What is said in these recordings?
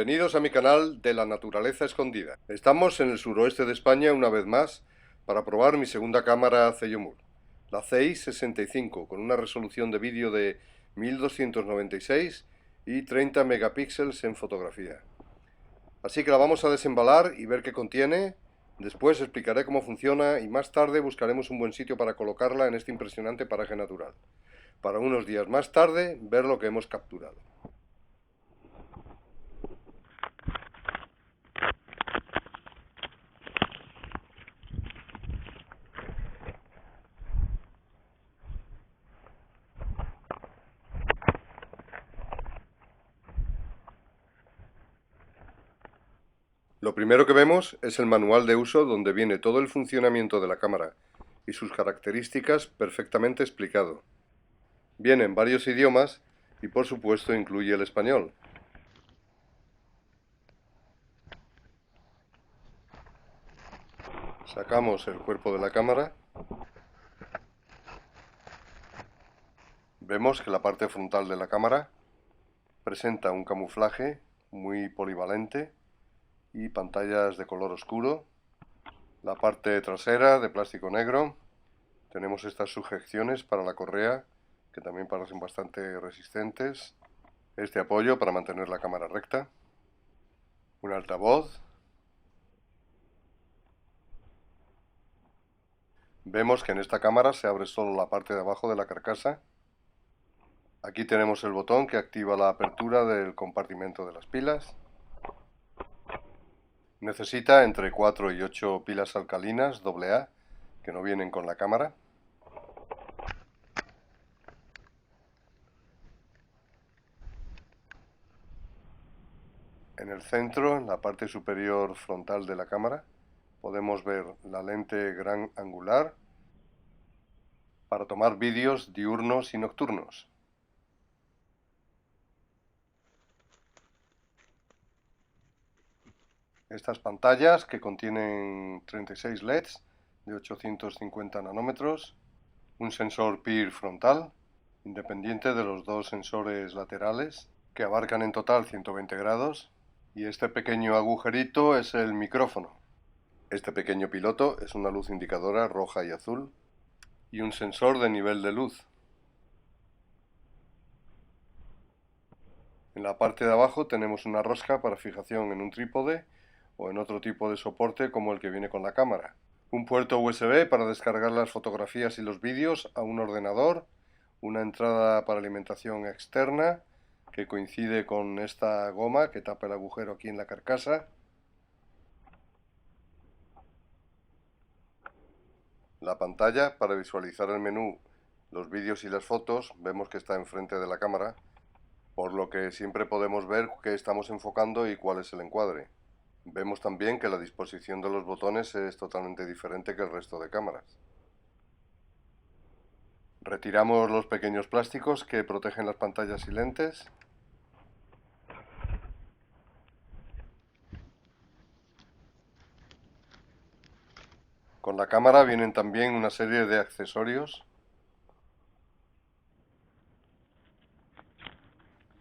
Bienvenidos a mi canal de la naturaleza escondida. Estamos en el suroeste de España una vez más para probar mi segunda cámara Cellomur, la CI65, con una resolución de vídeo de 1296 y 30 megapíxeles en fotografía. Así que la vamos a desembalar y ver qué contiene. Después explicaré cómo funciona y más tarde buscaremos un buen sitio para colocarla en este impresionante paraje natural, para unos días más tarde ver lo que hemos capturado. Lo primero que vemos es el manual de uso donde viene todo el funcionamiento de la cámara y sus características perfectamente explicado. Viene en varios idiomas y por supuesto incluye el español. Sacamos el cuerpo de la cámara. Vemos que la parte frontal de la cámara presenta un camuflaje muy polivalente y pantallas de color oscuro. La parte trasera de plástico negro. Tenemos estas sujeciones para la correa que también parecen bastante resistentes. Este apoyo para mantener la cámara recta. Un altavoz. Vemos que en esta cámara se abre solo la parte de abajo de la carcasa. Aquí tenemos el botón que activa la apertura del compartimento de las pilas. Necesita entre 4 y 8 pilas alcalinas AA que no vienen con la cámara. En el centro, en la parte superior frontal de la cámara, podemos ver la lente gran angular para tomar vídeos diurnos y nocturnos. Estas pantallas que contienen 36 LEDs de 850 nanómetros, un sensor PIR frontal, independiente de los dos sensores laterales, que abarcan en total 120 grados, y este pequeño agujerito es el micrófono. Este pequeño piloto es una luz indicadora roja y azul, y un sensor de nivel de luz. En la parte de abajo tenemos una rosca para fijación en un trípode o en otro tipo de soporte como el que viene con la cámara. Un puerto USB para descargar las fotografías y los vídeos a un ordenador, una entrada para alimentación externa que coincide con esta goma que tapa el agujero aquí en la carcasa. La pantalla para visualizar el menú, los vídeos y las fotos, vemos que está enfrente de la cámara, por lo que siempre podemos ver qué estamos enfocando y cuál es el encuadre. Vemos también que la disposición de los botones es totalmente diferente que el resto de cámaras. Retiramos los pequeños plásticos que protegen las pantallas y lentes. Con la cámara vienen también una serie de accesorios.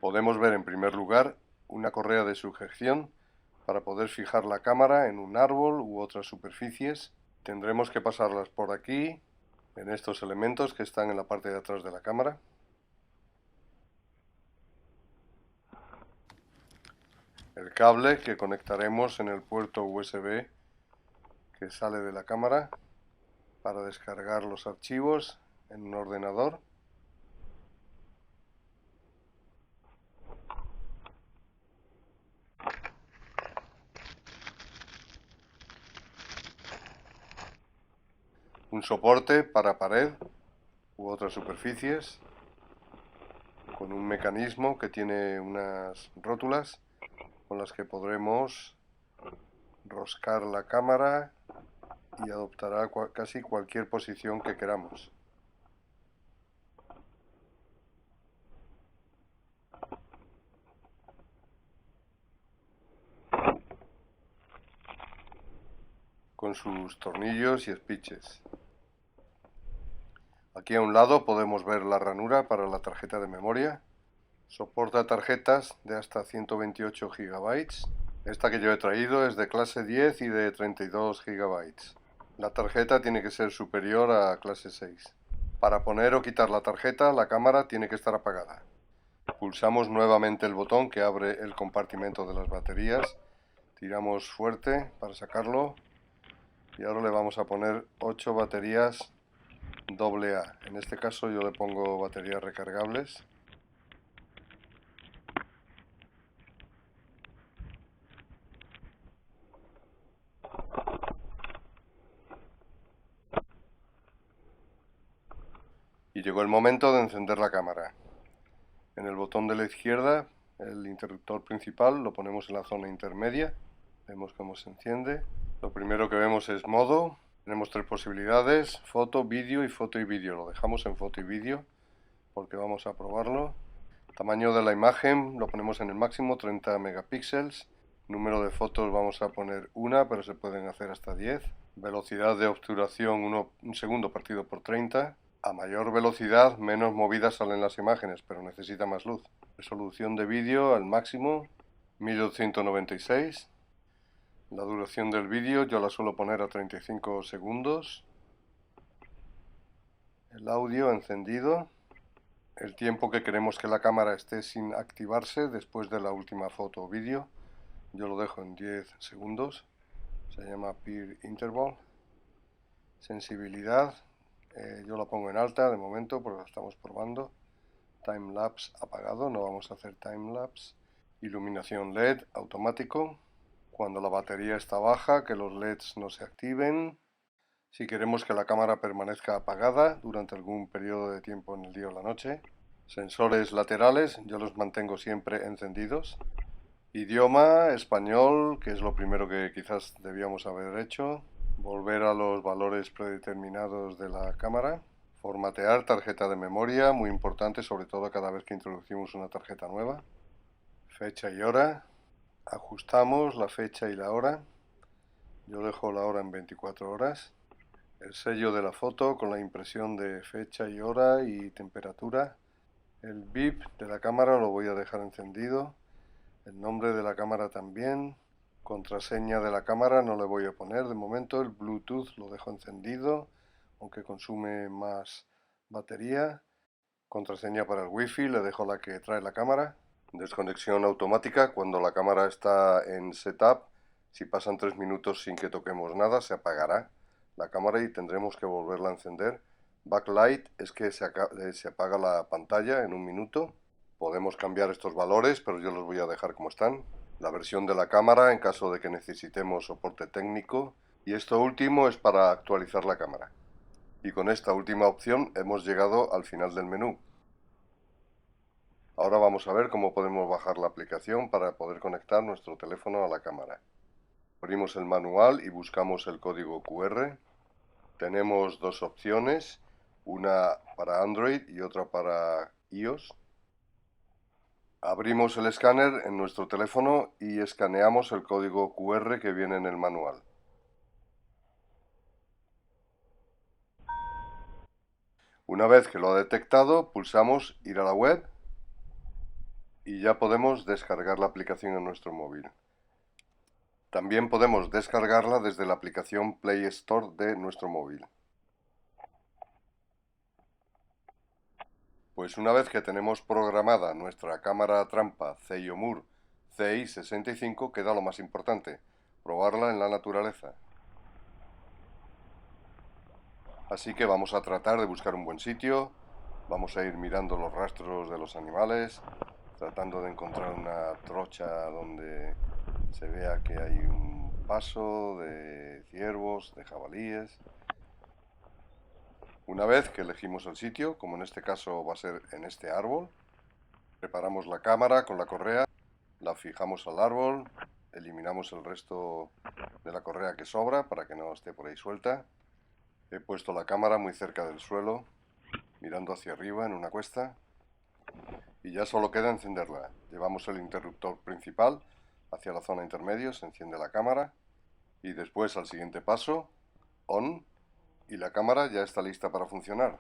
Podemos ver en primer lugar una correa de sujeción para poder fijar la cámara en un árbol u otras superficies. Tendremos que pasarlas por aquí, en estos elementos que están en la parte de atrás de la cámara. El cable que conectaremos en el puerto USB que sale de la cámara para descargar los archivos en un ordenador. Un soporte para pared u otras superficies con un mecanismo que tiene unas rótulas con las que podremos roscar la cámara y adoptará casi cualquier posición que queramos. Con sus tornillos y espiches. Aquí a un lado podemos ver la ranura para la tarjeta de memoria Soporta tarjetas de hasta 128 GB. Esta que yo he traído es de clase 10 y de 32 GB. La tarjeta tiene que ser superior a clase 6. Para poner o quitar la tarjeta, la cámara tiene que estar apagada. Pulsamos nuevamente el botón que abre el compartimento de las baterías. Tiramos fuerte para sacarlo. Y ahora le vamos a poner 8 baterías AA. En este caso yo le pongo baterías recargables. Y llegó el momento de encender la cámara. En el botón de la izquierda, el interruptor principal lo ponemos en la zona intermedia. Vemos cómo se enciende. Lo primero que vemos es modo. Tenemos tres posibilidades: foto, vídeo y foto y vídeo. Lo dejamos en foto y vídeo porque vamos a probarlo. Tamaño de la imagen lo ponemos en el máximo, 30 megapíxeles. Número de fotos vamos a poner una, pero se pueden hacer hasta 10. Velocidad de obturación un segundo partido por 30. A mayor velocidad, menos movidas salen las imágenes, pero necesita más luz. Resolución de vídeo al máximo, 1296. La duración del vídeo yo la suelo poner a 35 segundos. El audio encendido. El tiempo que queremos que la cámara esté sin activarse después de la última foto o vídeo, yo lo dejo en 10 segundos. Se llama Peer Interval. Sensibilidad. Yo la pongo en alta de momento porque la estamos probando. Timelapse apagado, no vamos a hacer timelapse. Iluminación LED automático. Cuando la batería está baja, que los LEDs no se activen. Si queremos que la cámara permanezca apagada durante algún periodo de tiempo en el día o la noche. Sensores laterales, yo los mantengo siempre encendidos. Idioma, español, que es lo primero que quizás debíamos haber hecho. Volver a los valores predeterminados de la cámara. Formatear tarjeta de memoria, muy importante, sobre todo cada vez que introducimos una tarjeta nueva. Fecha y hora. Ajustamos la fecha y la hora. Yo dejo la hora en 24 horas. El sello de la foto con la impresión de fecha y hora y temperatura. El bip de la cámara lo voy a dejar encendido. El nombre de la cámara también. Contraseña de la cámara no le voy a poner de momento. El Bluetooth lo dejo encendido, aunque consume más batería. Contraseña para el Wi-Fi, le dejo la que trae la cámara. Desconexión automática, cuando la cámara está en setup, si pasan 3 minutos sin que toquemos nada, se apagará la cámara y tendremos que volverla a encender. Backlight es que se apaga la pantalla en un minuto. Podemos cambiar estos valores, pero yo los voy a dejar como están. La versión de la cámara en caso de que necesitemos soporte técnico. Y esto último es para actualizar la cámara. Y con esta última opción hemos llegado al final del menú. Ahora vamos a ver cómo podemos bajar la aplicación para poder conectar nuestro teléfono a la cámara. Abrimos el manual y buscamos el código QR. Tenemos dos opciones, una para Android y otra para iOS. Abrimos el escáner en nuestro teléfono y escaneamos el código QR que viene en el manual. Una vez que lo ha detectado, pulsamos ir a la web y ya podemos descargar la aplicación en nuestro móvil. También podemos descargarla desde la aplicación Play Store de nuestro móvil. Pues una vez que tenemos programada nuestra cámara trampa Zeiyomur CI65, queda lo más importante, probarla en la naturaleza. Así que vamos a tratar de buscar un buen sitio, vamos a ir mirando los rastros de los animales, tratando de encontrar una trocha donde se vea que hay un paso de ciervos, de jabalíes. Una vez que elegimos el sitio, como en este caso va a ser en este árbol, preparamos la cámara con la correa, la fijamos al árbol, eliminamos el resto de la correa que sobra para que no esté por ahí suelta. He puesto la cámara muy cerca del suelo, mirando hacia arriba en una cuesta, y ya solo queda encenderla. Llevamos el interruptor principal hacia la zona intermedio, se enciende la cámara, y después al siguiente paso, on, y la cámara ya está lista para funcionar.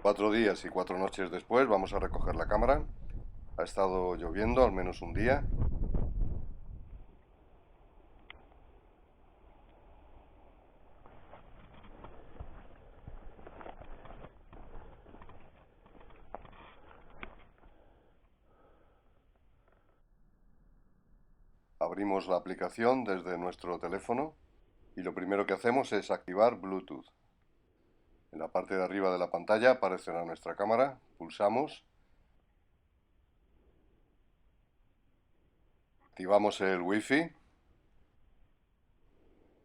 4 días y 4 noches después vamos a recoger la cámara. Ha estado lloviendo al menos un día. Abrimos la aplicación desde nuestro teléfono y lo primero que hacemos es activar Bluetooth. En la parte de arriba de la pantalla aparecerá nuestra cámara, pulsamos, activamos el Wi-Fi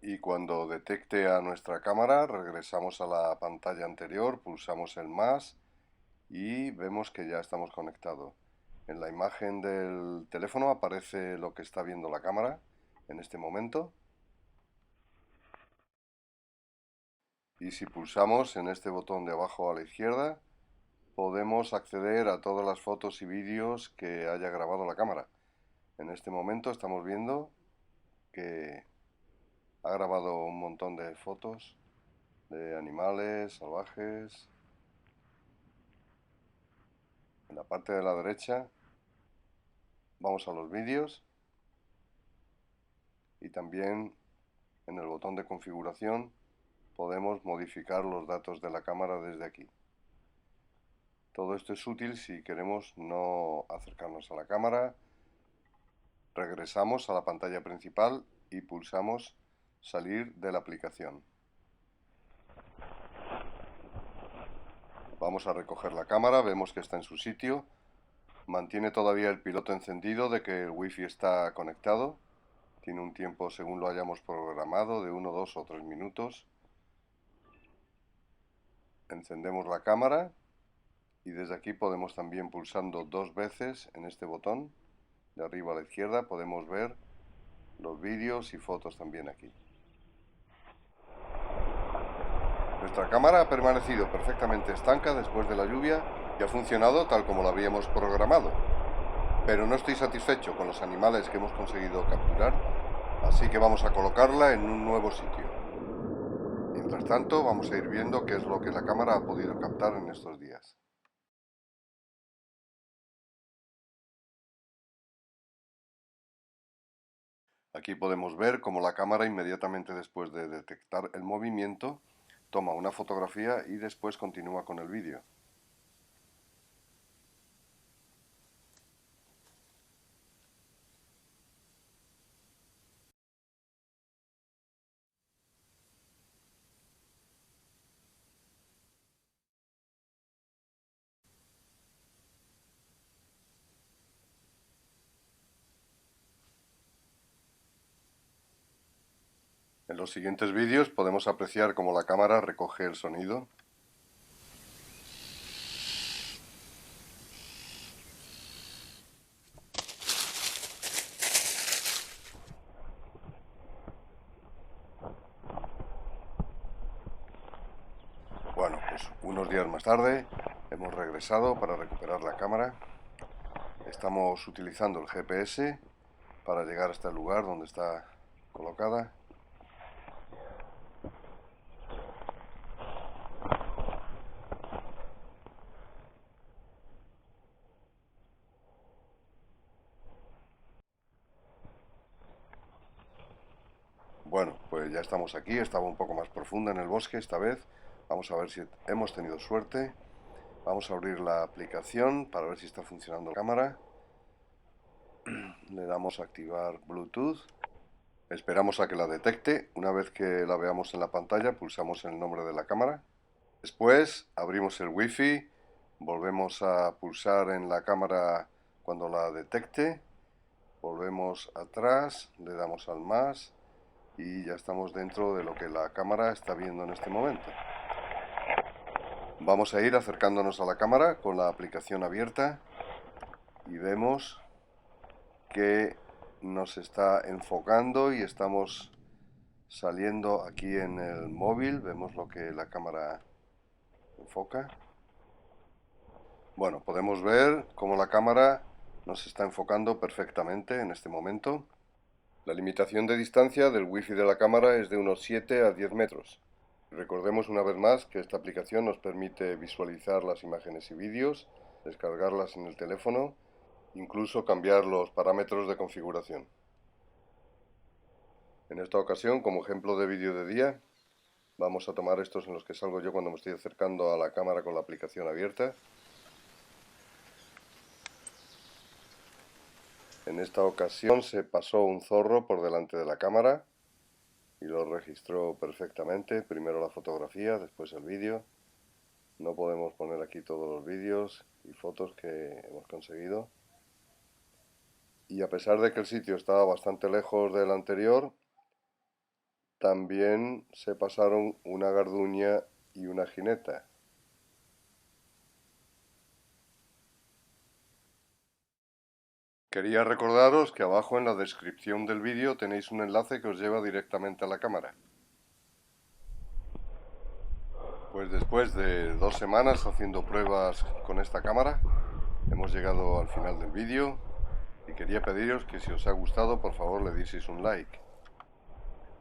y cuando detecte a nuestra cámara regresamos a la pantalla anterior, pulsamos el más y vemos que ya estamos conectados. En la imagen del teléfono aparece lo que está viendo la cámara en este momento. Y si pulsamos en este botón de abajo a la izquierda, podemos acceder a todas las fotos y vídeos que haya grabado la cámara. En este momento estamos viendo que ha grabado un montón de fotos de animales salvajes. En la parte de la derecha vamos a los vídeos y también en el botón de configuración podemos modificar los datos de la cámara desde aquí. Todo esto es útil si queremos no acercarnos a la cámara. Regresamos a la pantalla principal y pulsamos salir de la aplicación. Vamos a recoger la cámara, vemos que está en su sitio. Mantiene todavía el piloto encendido de que el Wi-Fi está conectado. Tiene un tiempo según lo hayamos programado de 1, 2 o 3 minutos. Encendemos la cámara y desde aquí podemos también pulsando 2 veces en este botón de arriba a la izquierda podemos ver los vídeos y fotos también aquí. Nuestra cámara ha permanecido perfectamente estanca después de la lluvia y ha funcionado tal como lo habíamos programado. Pero no estoy satisfecho con los animales que hemos conseguido capturar, así que vamos a colocarla en un nuevo sitio. Mientras tanto, vamos a ir viendo qué es lo que la cámara ha podido captar en estos días. Aquí podemos ver cómo la cámara inmediatamente después de detectar el movimiento toma una fotografía y después continúa con el vídeo. En los siguientes vídeos podemos apreciar cómo la cámara recoge el sonido. Bueno, pues unos días más tarde hemos regresado para recuperar la cámara. Estamos utilizando el GPS para llegar hasta el lugar donde está colocada. Bueno, pues ya estamos aquí, estaba un poco más profunda en el bosque esta vez. Vamos a ver si hemos tenido suerte. Vamos a abrir la aplicación para ver si está funcionando la cámara. Le damos a activar Bluetooth. Esperamos a que la detecte. Una vez que la veamos en la pantalla, pulsamos el nombre de la cámara. Después abrimos el Wi-Fi. Volvemos a pulsar en la cámara cuando la detecte. Volvemos atrás, le damos al más y ya estamos dentro de lo que la cámara está viendo en este momento. Vamos a ir acercándonos a la cámara con la aplicación abierta y vemos que nos está enfocando y estamos saliendo aquí en el móvil. Vemos lo que la cámara enfoca. Bueno, podemos ver cómo la cámara nos está enfocando perfectamente en este momento. La limitación de distancia del wifi de la cámara es de unos 7 a 10 metros. Recordemos una vez más que esta aplicación nos permite visualizar las imágenes y vídeos, descargarlas en el teléfono, incluso cambiar los parámetros de configuración. En esta ocasión, como ejemplo de vídeo de día, vamos a tomar estos en los que salgo yo cuando me estoy acercando a la cámara con la aplicación abierta. En esta ocasión se pasó un zorro por delante de la cámara y lo registró perfectamente. Primero la fotografía, después el vídeo. No podemos poner aquí todos los vídeos y fotos que hemos conseguido. Y a pesar de que el sitio estaba bastante lejos del anterior, también se pasaron una garduña y una jineta. Quería recordaros que abajo en la descripción del vídeo tenéis un enlace que os lleva directamente a la cámara. Pues después de 2 semanas haciendo pruebas con esta cámara, hemos llegado al final del vídeo y quería pediros que si os ha gustado, por favor le dieseis un like.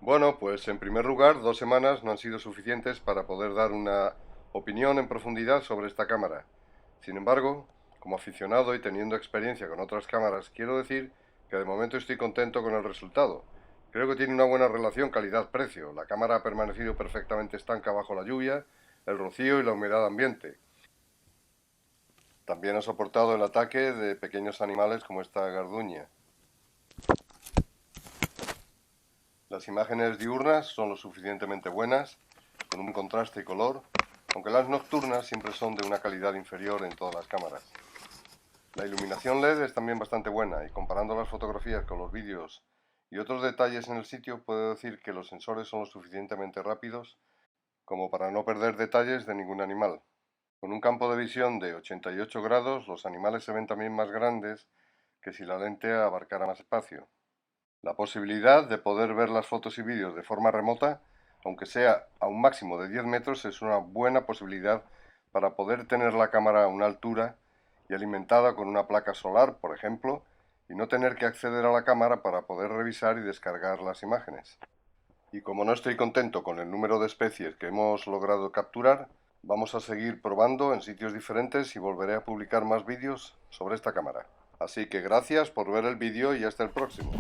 Bueno, pues en primer lugar, 2 semanas no han sido suficientes para poder dar una opinión en profundidad sobre esta cámara. Sin embargo, como aficionado y teniendo experiencia con otras cámaras, quiero decir que de momento estoy contento con el resultado. Creo que tiene una buena relación calidad-precio. La cámara ha permanecido perfectamente estanca bajo la lluvia, el rocío y la humedad ambiente. También ha soportado el ataque de pequeños animales como esta garduña. Las imágenes diurnas son lo suficientemente buenas, con un contraste y color, aunque las nocturnas siempre son de una calidad inferior en todas las cámaras. La iluminación LED es también bastante buena y comparando las fotografías con los vídeos y otros detalles en el sitio puedo decir que los sensores son lo suficientemente rápidos como para no perder detalles de ningún animal. Con un campo de visión de 88 grados los animales se ven también más grandes que si la lente abarcara más espacio. La posibilidad de poder ver las fotos y vídeos de forma remota, aunque sea a un máximo de 10 metros, es una buena posibilidad para poder tener la cámara a una altura y alimentada con una placa solar, por ejemplo, y no tener que acceder a la cámara para poder revisar y descargar las imágenes. Y como no estoy contento con el número de especies que hemos logrado capturar, vamos a seguir probando en sitios diferentes y volveré a publicar más vídeos sobre esta cámara. Así que gracias por ver el vídeo y hasta el próximo.